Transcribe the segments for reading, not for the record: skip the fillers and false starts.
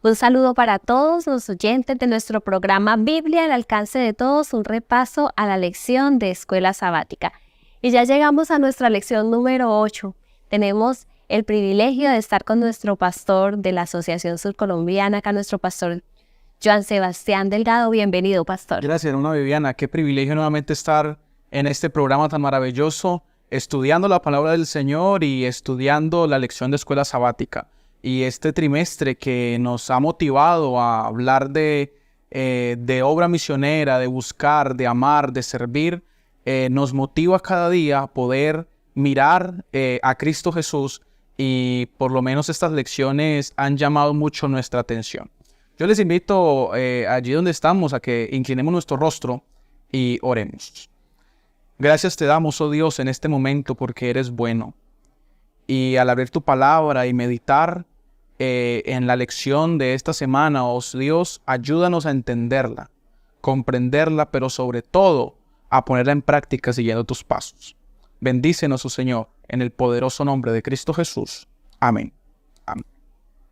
Un saludo para todos los oyentes de nuestro programa Biblia al alcance de todos, un repaso a la lección de Escuela Sabática. Y ya llegamos a nuestra lección número 8. Tenemos el privilegio de estar con nuestro pastor de la Asociación Surcolombiana, acá nuestro pastor Joan Sebastián Delgado. Bienvenido, pastor. Gracias, hermana Viviana. Qué privilegio nuevamente estar en este programa tan maravilloso, estudiando la palabra del Señor y estudiando la lección de Escuela Sabática. Y este trimestre que nos ha motivado a hablar de obra misionera, de buscar, de amar, de servir, nos motiva cada día a poder mirar a Cristo Jesús, y por lo menos estas lecciones han llamado mucho nuestra atención. Yo les invito allí donde estamos a que inclinemos nuestro rostro y oremos. Gracias te damos, oh Dios, en este momento porque eres bueno. Y al abrir tu palabra y meditar en la lección de esta semana, oh Dios, ayúdanos a entenderla, comprenderla, pero sobre todo a ponerla en práctica siguiendo tus pasos. Bendícenos, oh Señor, en el poderoso nombre de Cristo Jesús. Amén. Amén.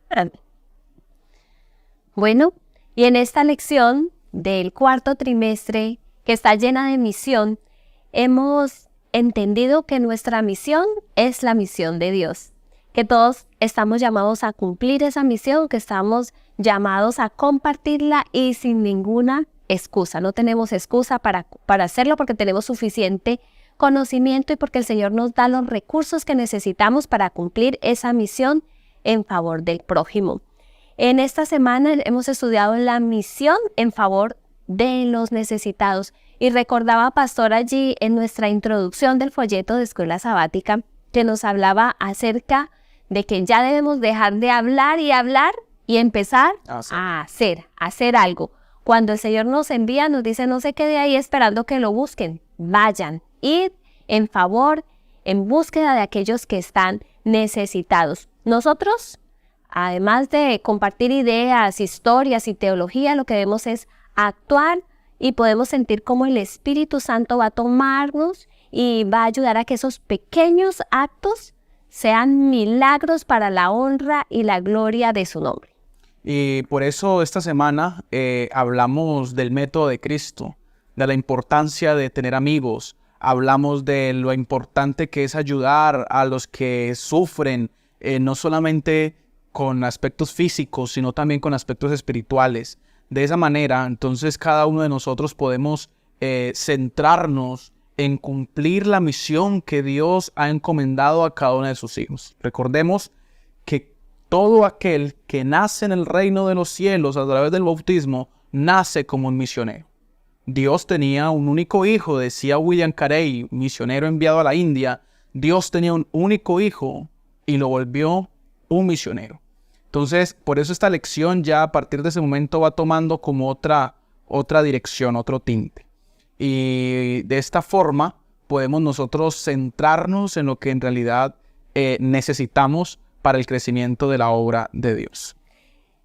Amén. Bueno, y en esta lección del cuarto trimestre, que está llena de misión, hemos entendido que nuestra misión es la misión de Dios, que todos estamos llamados a cumplir esa misión, que estamos llamados a compartirla y sin ninguna excusa. No tenemos excusa para hacerlo porque tenemos suficiente conocimiento y porque el Señor nos da los recursos que necesitamos para cumplir esa misión en favor del prójimo. En esta semana hemos estudiado la misión en favor de los necesitados y recordaba pastor allí en nuestra introducción del folleto de Escuela Sabática que nos hablaba acerca de que ya debemos dejar de hablar y empezar a hacer algo. Cuando el Señor nos envía, nos dice no se quede ahí esperando que lo busquen, vayan, id en favor, en búsqueda de aquellos que están necesitados. Nosotros, además de compartir ideas, historias y teología, lo que debemos es actuar y podemos sentir cómo el Espíritu Santo va a tomarnos y va a ayudar a que esos pequeños actos sean milagros para la honra y la gloria de su nombre. Y por eso esta semana hablamos del método de Cristo, de la importancia de tener amigos. Hablamos de lo importante que es ayudar a los que sufren, no solamente con aspectos físicos, sino también con aspectos espirituales. De esa manera, entonces, cada uno de nosotros podemos centrarnos en cumplir la misión que Dios ha encomendado a cada uno de sus hijos. Recordemos que todo aquel que nace en el reino de los cielos a través del bautismo, nace como un misionero. Dios tenía un único hijo, decía William Carey, misionero enviado a la India. Dios tenía un único hijo y lo volvió un misionero. Entonces, por eso esta lección ya a partir de ese momento va tomando como otra dirección, otro tinte. Y de esta forma podemos nosotros centrarnos en lo que en realidad necesitamos para el crecimiento de la obra de Dios.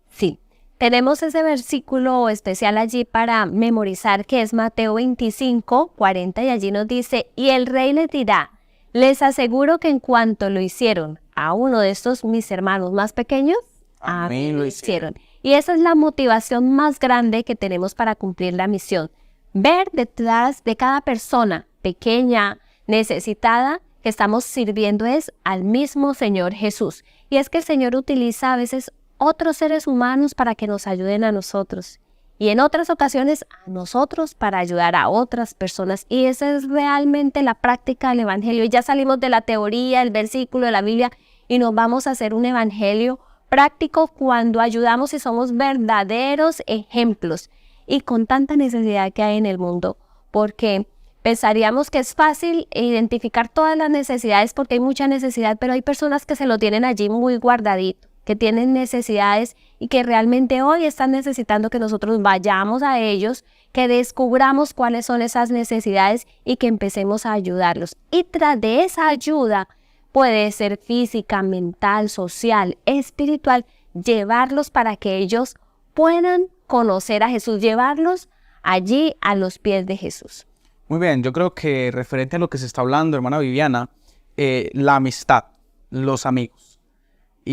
Sí, tenemos ese versículo especial allí para memorizar que es Mateo 25, 40 y allí nos dice, y el rey les dirá, les aseguro que en cuanto lo hicieron a uno de estos mis hermanos más pequeños, a mí lo hicieron. Y esa es la motivación más grande que tenemos para cumplir la misión. Ver detrás de cada persona pequeña, necesitada, que estamos sirviendo es al mismo Señor Jesús. Y es que el Señor utiliza a veces otros seres humanos para que nos ayuden a nosotros. Y en otras ocasiones a nosotros para ayudar a otras personas. Y esa es realmente la práctica del Evangelio. Y ya salimos de la teoría, el versículo de la Biblia y nos vamos a hacer un Evangelio práctico cuando ayudamos y somos verdaderos ejemplos y con tanta necesidad que hay en el mundo, porque pensaríamos que es fácil identificar todas las necesidades porque hay mucha necesidad, pero hay personas que se lo tienen allí muy guardadito, que tienen necesidades y que realmente hoy están necesitando que nosotros vayamos a ellos, que descubramos cuáles son esas necesidades y que empecemos a ayudarlos. Y tras de esa ayuda, puede ser física, mental, social, espiritual, llevarlos para que ellos puedan conocer a Jesús, llevarlos allí a los pies de Jesús. Muy bien, yo creo que referente a lo que se está hablando, hermana Viviana, la amistad, los amigos.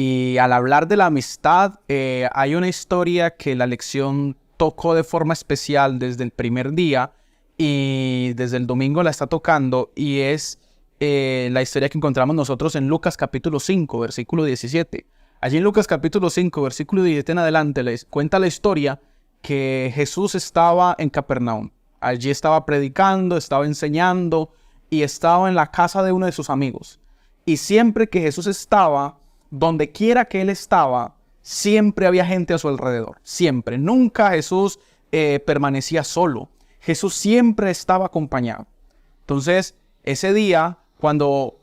Y al hablar de la amistad, hay una historia que la lección tocó de forma especial desde el primer día y desde el domingo la está tocando, y es la historia que encontramos nosotros en Lucas capítulo 5, versículo 17. Allí en Lucas capítulo 5, versículo 17 en adelante, les cuenta la historia que Jesús estaba en Capernaum. Allí estaba predicando, estaba enseñando y estaba en la casa de uno de sus amigos. Y siempre que Jesús estaba, donde quiera que él estaba, siempre había gente a su alrededor. Siempre. Nunca Jesús permanecía solo. Jesús siempre estaba acompañado. Entonces, ese día, cuando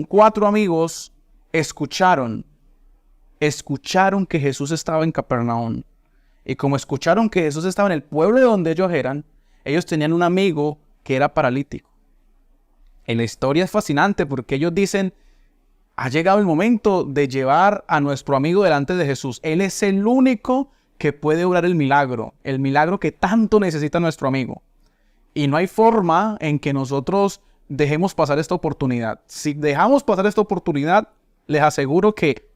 cuatro amigos escucharon que Jesús estaba en Capernaum, y como escucharon que Jesús estaba en el pueblo de donde ellos eran, ellos tenían un amigo que era paralítico. Y la historia es fascinante porque ellos dicen: ha llegado el momento de llevar a nuestro amigo delante de Jesús. Él es el único que puede obrar el milagro que tanto necesita nuestro amigo. Y no hay forma en que nosotros dejemos pasar esta oportunidad. Si dejamos pasar esta oportunidad, les aseguro que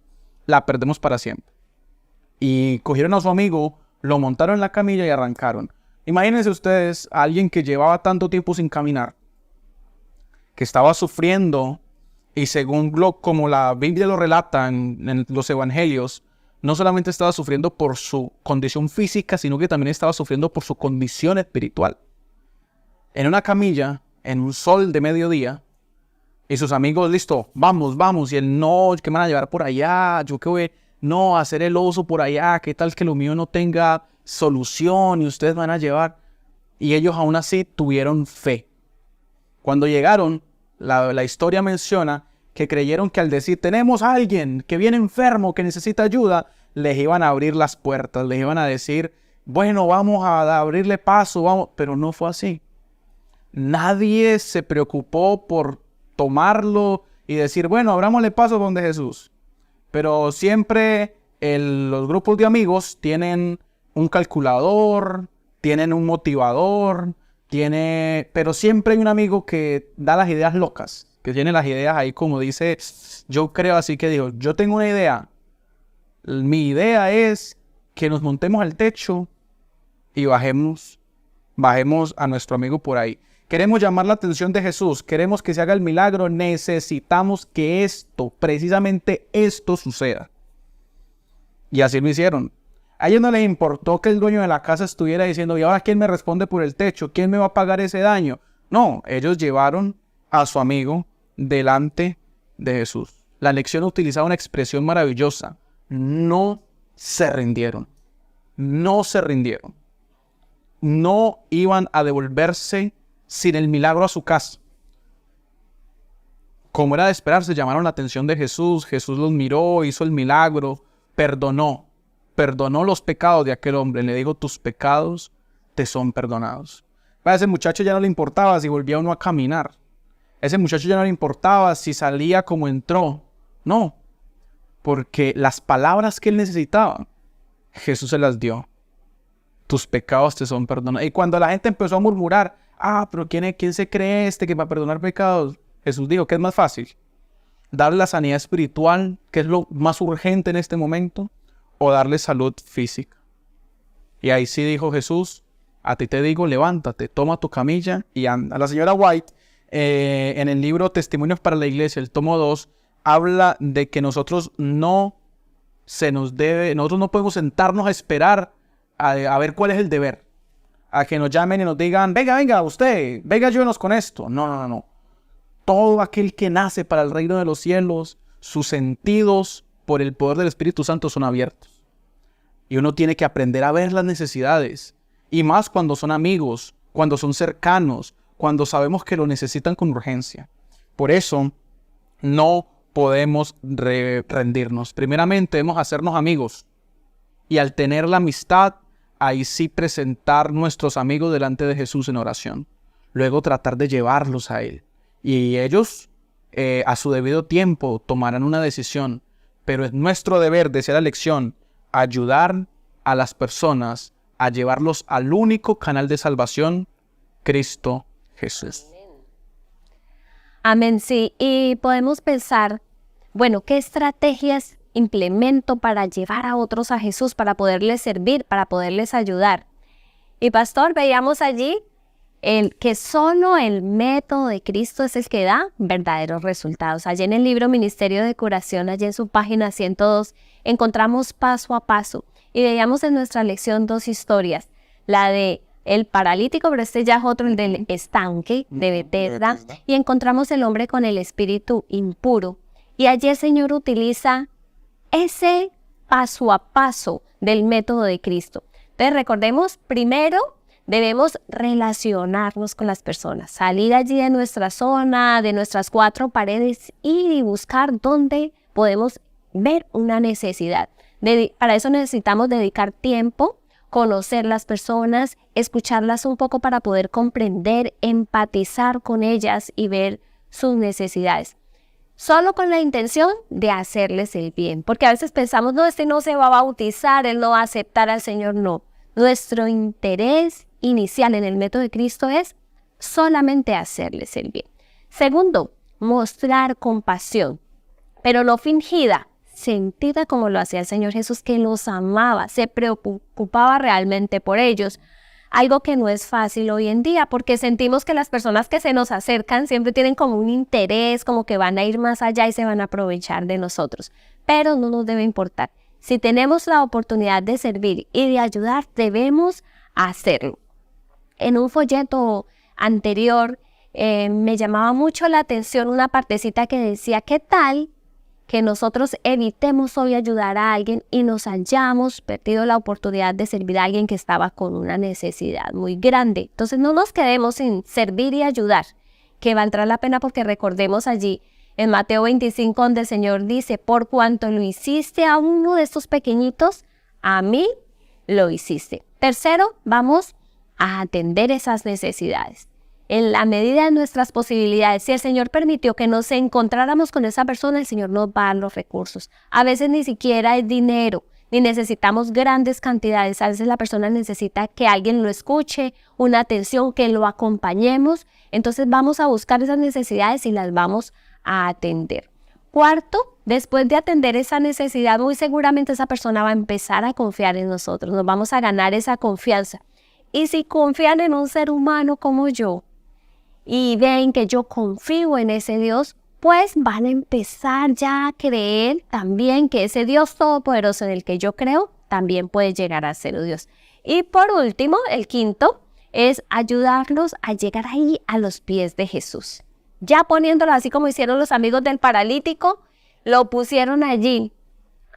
la perdemos para siempre. Y cogieron a su amigo, lo montaron en la camilla y arrancaron. Imagínense ustedes a alguien que llevaba tanto tiempo sin caminar, que estaba sufriendo, y según como la Biblia lo relata en los evangelios, no solamente estaba sufriendo por su condición física, sino que también estaba sufriendo por su condición espiritual. En una camilla, en un sol de mediodía, y sus amigos: listo, vamos. Y él: no, ¿qué me van a llevar por allá? Yo qué voy, no, a hacer el oso por allá, ¿qué tal que lo mío no tenga solución y ustedes van a llevar? Y ellos aún así tuvieron fe. Cuando llegaron, la historia menciona que creyeron que al decir: tenemos a alguien que viene enfermo, que necesita ayuda, les iban a abrir las puertas, les iban a decir: bueno, vamos a abrirle paso, vamos. Pero no fue así. Nadie se preocupó por tomarlo y decir: bueno, abrámosle paso donde Jesús. Pero siempre los grupos de amigos tienen un calculador, tienen un motivador, pero siempre hay un amigo que da las ideas locas, que tiene las ideas ahí como dice: yo creo, así que digo, yo tengo una idea. Mi idea es que nos montemos al techo y bajemos a nuestro amigo por ahí. Queremos llamar la atención de Jesús, queremos que se haga el milagro, necesitamos que precisamente esto suceda. Y así lo hicieron. A ellos no les importó que el dueño de la casa estuviera diciendo: ¿y ahora quién me responde por el techo? ¿Quién me va a pagar ese daño? No, ellos llevaron a su amigo delante de Jesús. La lección utilizaba una expresión maravillosa: no se rindieron. No se rindieron. No iban a devolverse sin el milagro a su casa. Como era de esperarse, llamaron la atención de Jesús. Jesús los miró, hizo el milagro, perdonó los pecados de aquel hombre. Le digo: tus pecados te son perdonados. A ese muchacho ya no le importaba si volvía o no a caminar. A ese muchacho ya no le importaba si salía como entró. No, porque las palabras que él necesitaba, Jesús se las dio. Tus pecados te son perdonados. Y cuando la gente empezó a murmurar: pero ¿quién se cree que va a perdonar pecados? Jesús dijo: ¿qué es más fácil? ¿Darle la sanidad espiritual, que es lo más urgente en este momento? ¿O darle salud física? Y ahí sí dijo Jesús: a ti te digo, levántate, toma tu camilla y anda. La señora White, en el libro Testimonios para la Iglesia, el tomo 2, habla de que nosotros no podemos sentarnos a esperar a ver cuál es el deber. A que nos llamen y nos digan: venga usted, venga, ayúdenos con esto. No. Todo aquel que nace para el reino de los cielos, sus sentidos por el poder del Espíritu Santo son abiertos. Y uno tiene que aprender a ver las necesidades. Y más cuando son amigos, cuando son cercanos, cuando sabemos que lo necesitan con urgencia. Por eso no podemos rendirnos. Primeramente debemos hacernos amigos. Y al tener la amistad, ahí sí presentar nuestros amigos delante de Jesús en oración. Luego tratar de llevarlos a Él. Y ellos, a su debido tiempo, tomarán una decisión. Pero es nuestro deber, decía la lección, ayudar a las personas a llevarlos al único canal de salvación, Cristo Jesús. Amén, sí. Y podemos pensar, bueno, ¿qué estrategias implemento para llevar a otros a Jesús, para poderles servir, para poderles ayudar. Y pastor, veíamos allí que solo el método de Cristo es el que da verdaderos resultados. Allí en el libro Ministerio de Curación, allí en su página 102, encontramos paso a paso y veíamos en nuestra lección 2 historias. La de el paralítico, pero este ya es otro, el del estanque de Betesda, y encontramos el hombre con el espíritu impuro. Y allí el Señor utiliza ese paso a paso del método de Cristo. Entonces recordemos, primero debemos relacionarnos con las personas, salir allí de nuestra zona, de nuestras 4 paredes, ir y buscar dónde podemos ver una necesidad. Para eso necesitamos dedicar tiempo, conocer las personas, escucharlas un poco para poder comprender, empatizar con ellas y ver sus necesidades. Solo con la intención de hacerles el bien. Porque a veces pensamos, no, este no se va a bautizar, él no va a aceptar al Señor. No. Nuestro interés inicial en el método de Cristo es solamente hacerles el bien. Segundo, mostrar compasión, pero no fingida, sentida como lo hacía el Señor Jesús, que los amaba, se preocupaba realmente por ellos. Algo que no es fácil hoy en día, porque sentimos que las personas que se nos acercan siempre tienen como un interés, como que van a ir más allá y se van a aprovechar de nosotros. Pero no nos debe importar. Si tenemos la oportunidad de servir y de ayudar, debemos hacerlo. En un folleto anterior me llamaba mucho la atención una partecita que decía, ¿qué tal que nosotros evitemos hoy ayudar a alguien y nos hayamos perdido la oportunidad de servir a alguien que estaba con una necesidad muy grande? Entonces no nos quedemos sin servir y ayudar, que valdrá la pena, porque recordemos allí en Mateo 25, donde el Señor dice, por cuanto lo hiciste a uno de estos pequeñitos, a mí lo hiciste. Tercero, vamos a atender esas necesidades. En la medida de nuestras posibilidades, si el Señor permitió que nos encontráramos con esa persona, el Señor nos va a dar los recursos. A veces ni siquiera es dinero, ni necesitamos grandes cantidades. A veces la persona necesita que alguien lo escuche, una atención, que lo acompañemos. Entonces vamos a buscar esas necesidades y las vamos a atender. Cuarto, después de atender esa necesidad, muy seguramente esa persona va a empezar a confiar en nosotros. Nos vamos a ganar esa confianza. Y si confían en un ser humano como yo, y ven que yo confío en ese Dios, pues van a empezar ya a creer también que ese Dios todopoderoso en el que yo creo también puede llegar a ser un Dios. Y por último, el quinto, es ayudarlos a llegar ahí a los pies de Jesús. Ya poniéndolo así como hicieron los amigos del paralítico, lo pusieron allí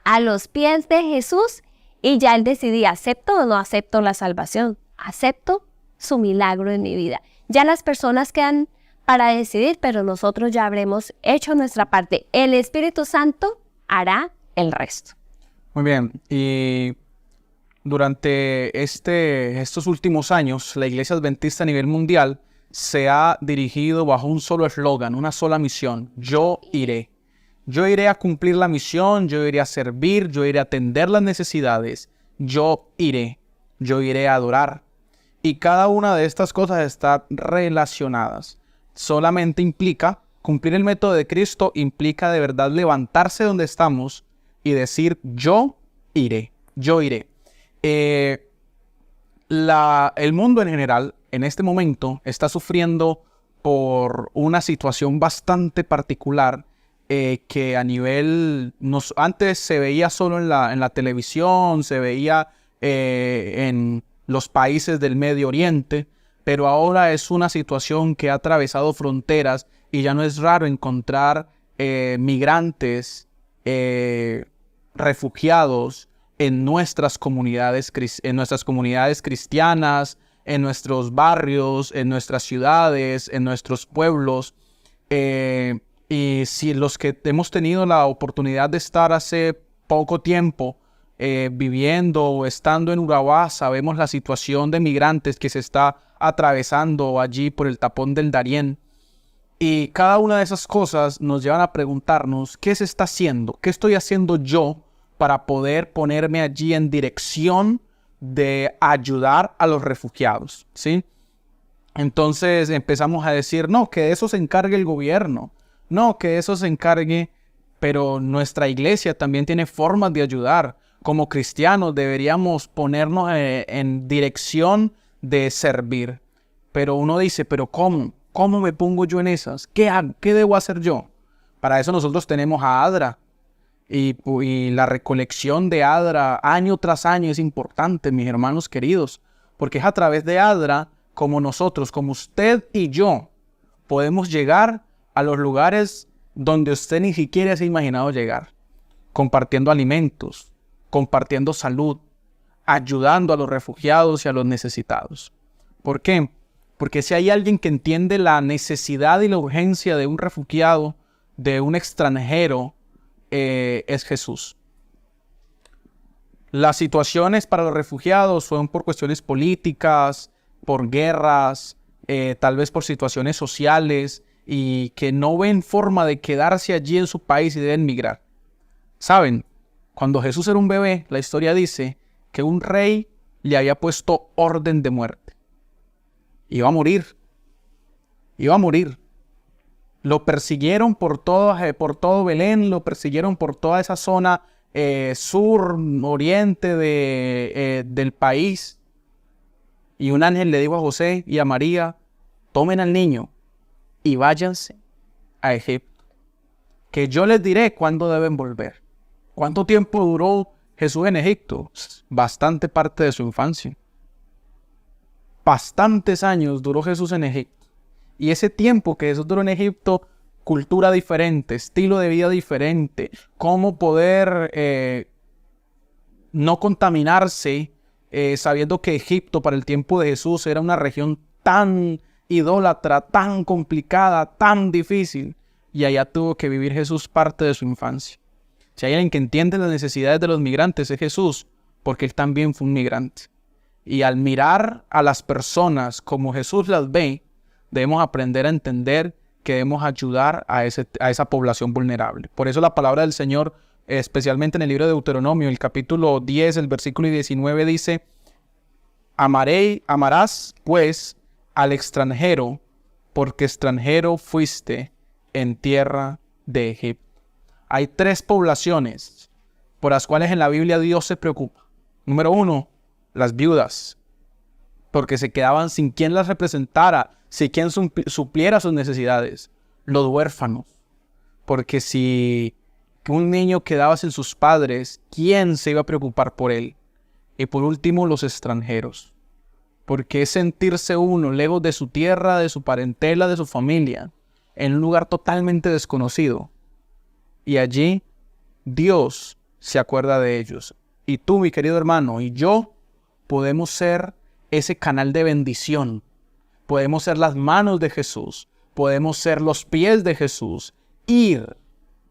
a los pies de Jesús y ya él decidía, ¿acepto o no acepto la salvación? ¿Acepto su milagro en mi vida? Ya las personas quedan para decidir, pero nosotros ya habremos hecho nuestra parte. El Espíritu Santo hará el resto. Muy bien. Y durante estos últimos años, la Iglesia Adventista a nivel mundial se ha dirigido bajo un solo eslogan, una sola misión: yo iré. Yo iré a cumplir la misión, yo iré a servir, yo iré a atender las necesidades, yo iré a adorar. Y cada una de estas cosas está relacionadas. Solamente implica, cumplir el método de Cristo implica de verdad levantarse donde estamos y decir, yo iré, yo iré. El mundo en general, en este momento, está sufriendo por una situación bastante particular que a nivel... antes se veía solo en la televisión, se veía en los países del Medio Oriente, pero ahora es una situación que ha atravesado fronteras y ya no es raro encontrar migrantes, refugiados en nuestras comunidades cristianas, en nuestros barrios, en nuestras ciudades, en nuestros pueblos. Y si los que hemos tenido la oportunidad de estar hace poco tiempo viviendo o estando en Urabá, sabemos la situación de migrantes que se está atravesando allí por el tapón del Darién. Y cada una de esas cosas nos llevan a preguntarnos, ¿qué se está haciendo? ¿Qué estoy haciendo yo para poder ponerme allí en dirección de ayudar a los refugiados? ¿Sí? Entonces empezamos a decir, no, que de eso se encargue el gobierno. No, que de eso se encargue pero nuestra iglesia también tiene formas de ayudar. Como cristianos deberíamos ponernos en dirección de servir. Pero uno dice, ¿pero cómo? ¿Cómo me pongo yo en esas? ¿Qué hago? ¿Qué debo hacer yo? Para eso nosotros tenemos a ADRA. Y la recolección de ADRA año tras año es importante, mis hermanos queridos. Porque es a través de ADRA como nosotros, como usted y yo, podemos llegar a los lugares donde usted ni siquiera se ha imaginado llegar. Compartiendo alimentos, compartiendo salud, ayudando a los refugiados y a los necesitados. ¿Por qué? Porque si hay alguien que entiende la necesidad y la urgencia de un refugiado, de un extranjero, es Jesús. Las situaciones para los refugiados son por cuestiones políticas, por guerras, tal vez por situaciones sociales y que no ven forma de quedarse allí en su país y deben migrar. ¿Saben? Cuando Jesús era un bebé, la historia dice que un rey le había puesto orden de muerte. Iba a morir. Iba a morir. Lo persiguieron por todo Belén, lo persiguieron por toda esa zona sur, oriente del país. Y un ángel le dijo a José y a María, tomen al niño y váyanse a Egipto, que yo les diré cuándo deben volver. ¿Cuánto tiempo duró Jesús en Egipto? Bastante parte de su infancia. Bastantes años duró Jesús en Egipto. Y ese tiempo que Jesús duró en Egipto, cultura diferente, estilo de vida diferente, cómo poder no contaminarse, sabiendo que Egipto para el tiempo de Jesús era una región tan idólatra, tan complicada, tan difícil, y allá tuvo que vivir Jesús parte de su infancia. Si hay alguien que entiende las necesidades de los migrantes es Jesús, porque él también fue un migrante. Y al mirar a las personas como Jesús las ve, debemos aprender a entender que debemos ayudar a esa población vulnerable. Por eso la palabra del Señor, especialmente en el libro de Deuteronomio, el capítulo 10, el versículo 19 dice, amarás pues al extranjero, porque extranjero fuiste en tierra de Egipto. Hay 3 poblaciones por las cuales en la Biblia Dios se preocupa. Número 1, las viudas, porque se quedaban sin quien las representara, sin quien supliera sus necesidades. Los huérfanos, porque si un niño quedaba sin sus padres, ¿quién se iba a preocupar por él? Y por último, los extranjeros, porque es sentirse uno lejos de su tierra, de su parentela, de su familia, en un lugar totalmente desconocido. Y allí Dios se acuerda de ellos. Y tú, mi querido hermano, y yo podemos ser ese canal de bendición. Podemos ser las manos de Jesús. Podemos ser los pies de Jesús. Ir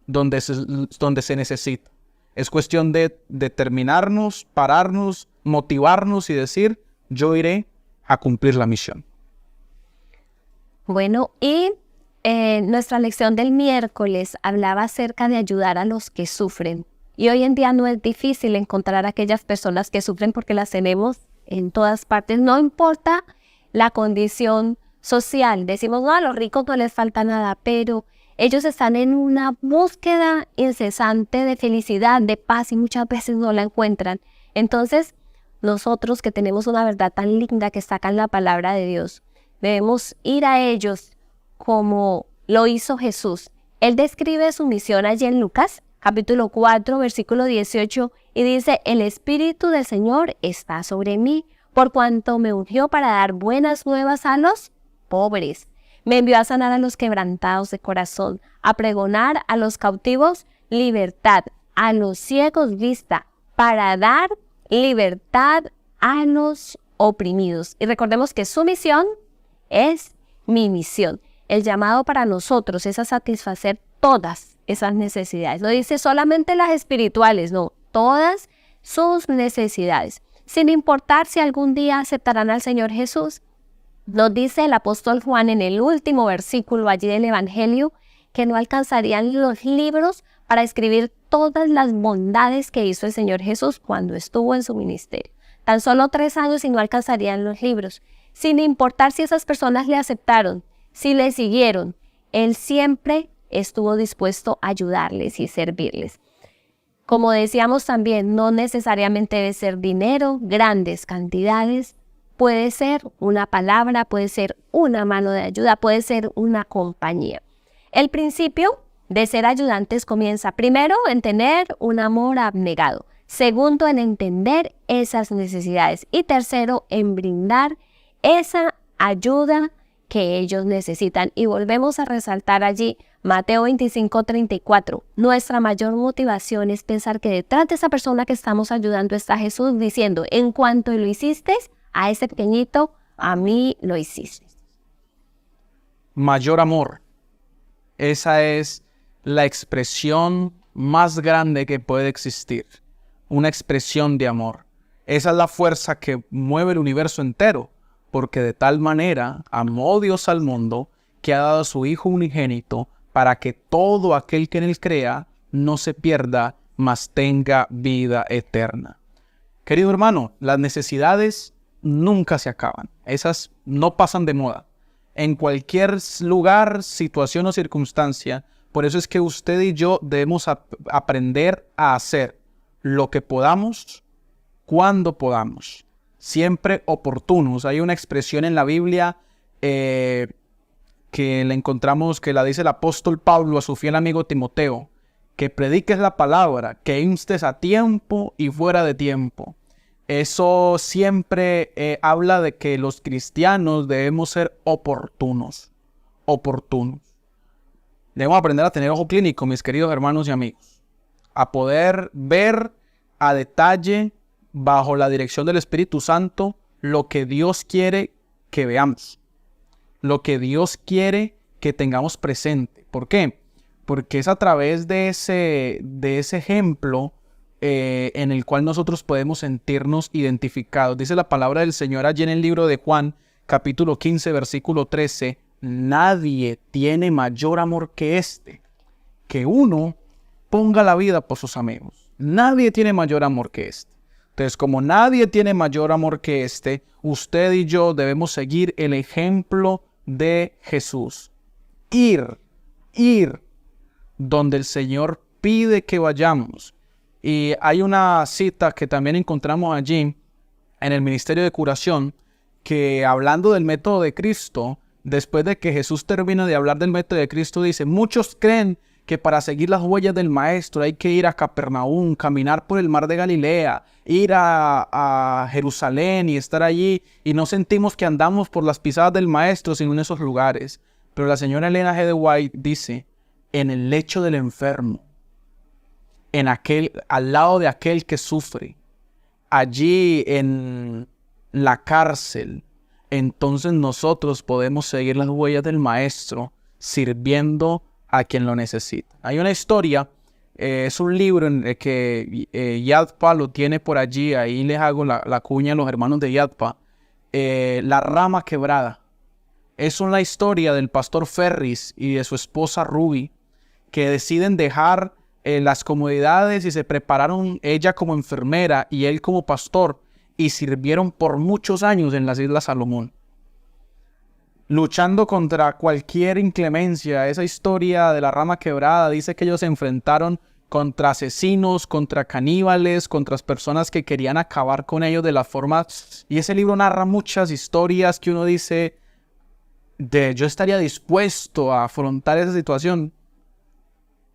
donde se necesita. Es cuestión de determinarnos, pararnos, motivarnos y decir, yo iré a cumplir la misión. Bueno, y nuestra lección del miércoles hablaba acerca de ayudar a los que sufren. Y hoy en día no es difícil encontrar a aquellas personas que sufren porque las tenemos en todas partes. No importa la condición social. Decimos, no, a los ricos no les falta nada, pero ellos están en una búsqueda incesante de felicidad, de paz y muchas veces no la encuentran. Entonces, nosotros que tenemos una verdad tan linda que está acá en la palabra de Dios, debemos ir a ellos como lo hizo Jesús. Él describe su misión allí en Lucas, capítulo 4, versículo 18, y dice, el Espíritu del Señor está sobre mí, por cuanto me ungió para dar buenas nuevas a los pobres. Me envió a sanar a los quebrantados de corazón, a pregonar a los cautivos libertad, a los ciegos vista, para dar libertad a los oprimidos. Y recordemos que su misión es mi misión. El llamado para nosotros es a satisfacer todas esas necesidades. No dice solamente las espirituales, no, todas sus necesidades. Sin importar si algún día aceptarán al Señor Jesús. Nos dice el apóstol Juan en el último versículo allí del Evangelio que no alcanzarían los libros para escribir todas las bondades que hizo el Señor Jesús cuando estuvo en su ministerio. Tan solo 3 años y no alcanzarían los libros. Sin importar si esas personas le aceptaron, si le siguieron, Él siempre estuvo dispuesto a ayudarles y servirles. Como decíamos también, no necesariamente debe ser dinero, grandes cantidades. Puede ser una palabra, puede ser una mano de ayuda, puede ser una compañía. El principio de ser ayudantes comienza primero en tener un amor abnegado, segundo en entender esas necesidades y tercero en brindar esa ayuda que ellos necesitan. Y volvemos a resaltar allí Mateo 25:34. Nuestra mayor motivación es pensar que detrás de esa persona que estamos ayudando está Jesús diciendo, en cuanto lo hiciste a ese pequeñito, a mí lo hiciste. Mayor amor. Esa es la expresión más grande que puede existir. Una expresión de amor. Esa es la fuerza que mueve el universo entero. Porque de tal manera amó Dios al mundo que ha dado a su Hijo unigénito para que todo aquel que en él crea no se pierda, mas tenga vida eterna. Querido hermano, las necesidades nunca se acaban. Esas no pasan de moda. En cualquier lugar, situación o circunstancia. Por eso es que usted y yo debemos aprender a hacer lo que podamos, cuando podamos. Siempre oportunos. Hay una expresión en la Biblia que la encontramos, que la dice el apóstol Pablo a su fiel amigo Timoteo, que prediques la palabra, que instes a tiempo y fuera de tiempo. Eso siempre habla de que los cristianos debemos ser oportunos. Oportunos. Debemos aprender a tener ojo clínico, mis queridos hermanos y amigos. A poder ver a detalle, bajo la dirección del Espíritu Santo, lo que Dios quiere que veamos. Lo que Dios quiere que tengamos presente. ¿Por qué? Porque es a través de ese ejemplo en el cual nosotros podemos sentirnos identificados. Dice la palabra del Señor allí en el libro de Juan, capítulo 15, versículo 13. Nadie tiene mayor amor que este, que uno ponga la vida por sus amigos. Nadie tiene mayor amor que este. Entonces, como nadie tiene mayor amor que este, usted y yo debemos seguir el ejemplo de Jesús. Ir donde el Señor pide que vayamos. Y hay una cita que también encontramos allí en el Ministerio de Curación, que hablando del método de Cristo, después de que Jesús termina de hablar del método de Cristo, dice, muchos creen que para seguir las huellas del Maestro hay que ir a Capernaum, caminar por el mar de Galilea, ir a Jerusalén y estar allí, y no sentimos que andamos por las pisadas del Maestro, sino en esos lugares. Pero la señora Elena G. de White dice, en el lecho del enfermo, al lado de aquel que sufre, allí en la cárcel, entonces nosotros podemos seguir las huellas del Maestro, sirviendo a quien lo necesita. Hay una historia, es un libro en el que Yadpa lo tiene por allí, ahí les hago la cuña a los hermanos de Yadpa, La rama quebrada. Es una historia del pastor Ferris y de su esposa Ruby, que deciden dejar las comodidades y se prepararon, ella como enfermera y él como pastor, y sirvieron por muchos años en las Islas Salomón, luchando contra cualquier inclemencia. Esa historia de la rama quebrada dice que ellos se enfrentaron contra asesinos, contra caníbales, contra personas que querían acabar con ellos de la forma. Y ese libro narra muchas historias que uno dice, yo estaría dispuesto a afrontar esa situación.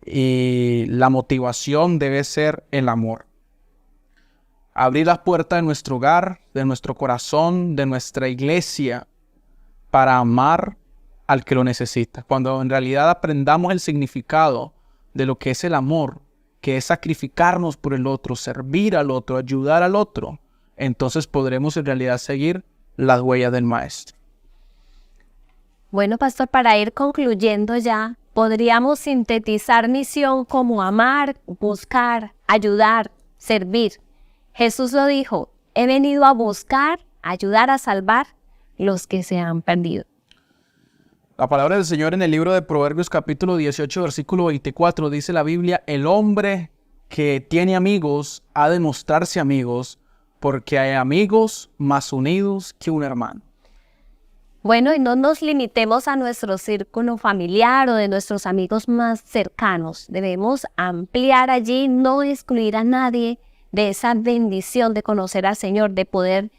Y la motivación debe ser el amor. Abrir las puertas de nuestro hogar, de nuestro corazón, de nuestra iglesia, para amar al que lo necesita. Cuando en realidad aprendamos el significado de lo que es el amor, que es sacrificarnos por el otro, servir al otro, ayudar al otro, entonces podremos en realidad seguir las huellas del Maestro. Bueno, pastor, para ir concluyendo ya, podríamos sintetizar misión como amar, buscar, ayudar, servir. Jesús lo dijo, he venido a buscar, ayudar a salvar los que se han perdido. La palabra del Señor en el libro de Proverbios capítulo 18, versículo 24, dice la Biblia, el hombre que tiene amigos ha de mostrarse amigos, porque hay amigos más unidos que un hermano. Bueno, y no nos limitemos a nuestro círculo familiar o de nuestros amigos más cercanos. Debemos ampliar allí, no excluir a nadie de esa bendición de conocer al Señor, de poder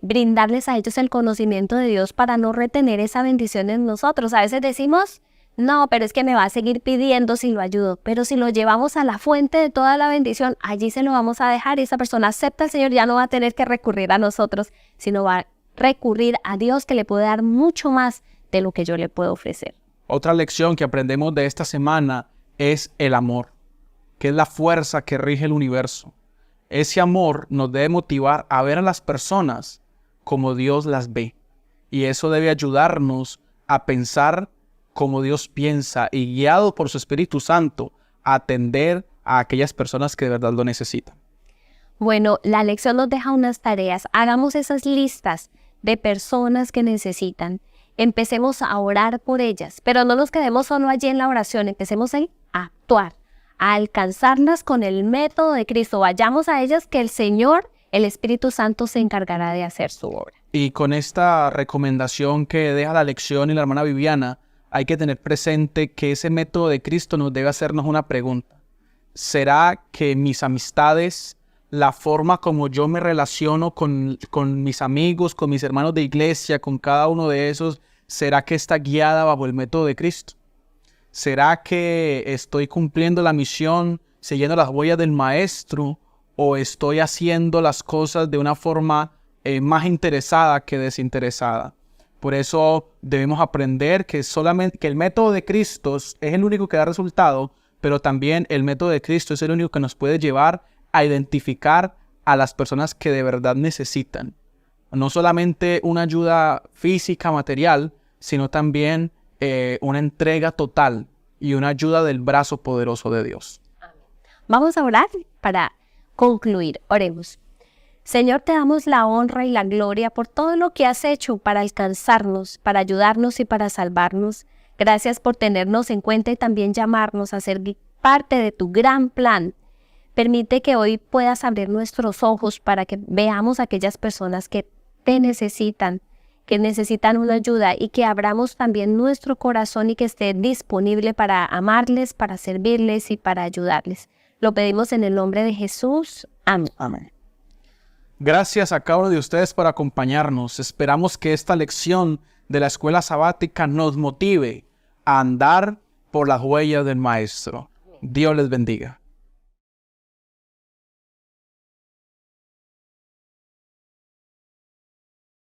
brindarles a ellos el conocimiento de Dios para no retener esa bendición en nosotros. A veces decimos, no, pero es que me va a seguir pidiendo si lo ayudo. Pero si lo llevamos a la fuente de toda la bendición, allí se lo vamos a dejar y esa persona acepta al Señor, ya no va a tener que recurrir a nosotros, sino va a recurrir a Dios, que le puede dar mucho más de lo que yo le puedo ofrecer. Otra lección que aprendemos de esta semana es el amor, que es la fuerza que rige el universo. Ese amor nos debe motivar a ver a las personas como Dios las ve. Y eso debe ayudarnos a pensar como Dios piensa y, guiado por su Espíritu Santo, a atender a aquellas personas que de verdad lo necesitan. Bueno, la lección nos deja unas tareas. Hagamos esas listas de personas que necesitan. Empecemos a orar por ellas, pero no nos quedemos solo allí en la oración. Empecemos a actuar, a alcanzarlas con el método de Cristo. Vayamos a ellas, que el Señor, el Espíritu Santo, se encargará de hacer su obra. Y con esta recomendación que deja la lección y la hermana Viviana, hay que tener presente que ese método de Cristo nos debe hacernos una pregunta. ¿Será que mis amistades, la forma como yo me relaciono con mis amigos, con mis hermanos de iglesia, con cada uno de esos, será que está guiada bajo el método de Cristo? ¿Será que estoy cumpliendo la misión, siguiendo las huellas del Maestro, o estoy haciendo las cosas de una forma más interesada que desinteresada? Por eso debemos aprender que el método de Cristo es el único que da resultado, pero también el método de Cristo es el único que nos puede llevar a identificar a las personas que de verdad necesitan. No solamente una ayuda física, material, sino también una entrega total y una ayuda del brazo poderoso de Dios. Vamos a orar para concluir. Oremos. Señor, te damos la honra y la gloria por todo lo que has hecho para alcanzarnos, para ayudarnos y para salvarnos. Gracias por tenernos en cuenta y también llamarnos a ser parte de tu gran plan. Permite que hoy puedas abrir nuestros ojos para que veamos a aquellas personas que te necesitan, que necesitan una ayuda, y que abramos también nuestro corazón y que esté disponible para amarles, para servirles y para ayudarles. Lo pedimos en el nombre de Jesús. Amén. Amén. Gracias a cada uno de ustedes por acompañarnos. Esperamos que esta lección de la escuela sabática nos motive a andar por las huellas del Maestro. Dios les bendiga.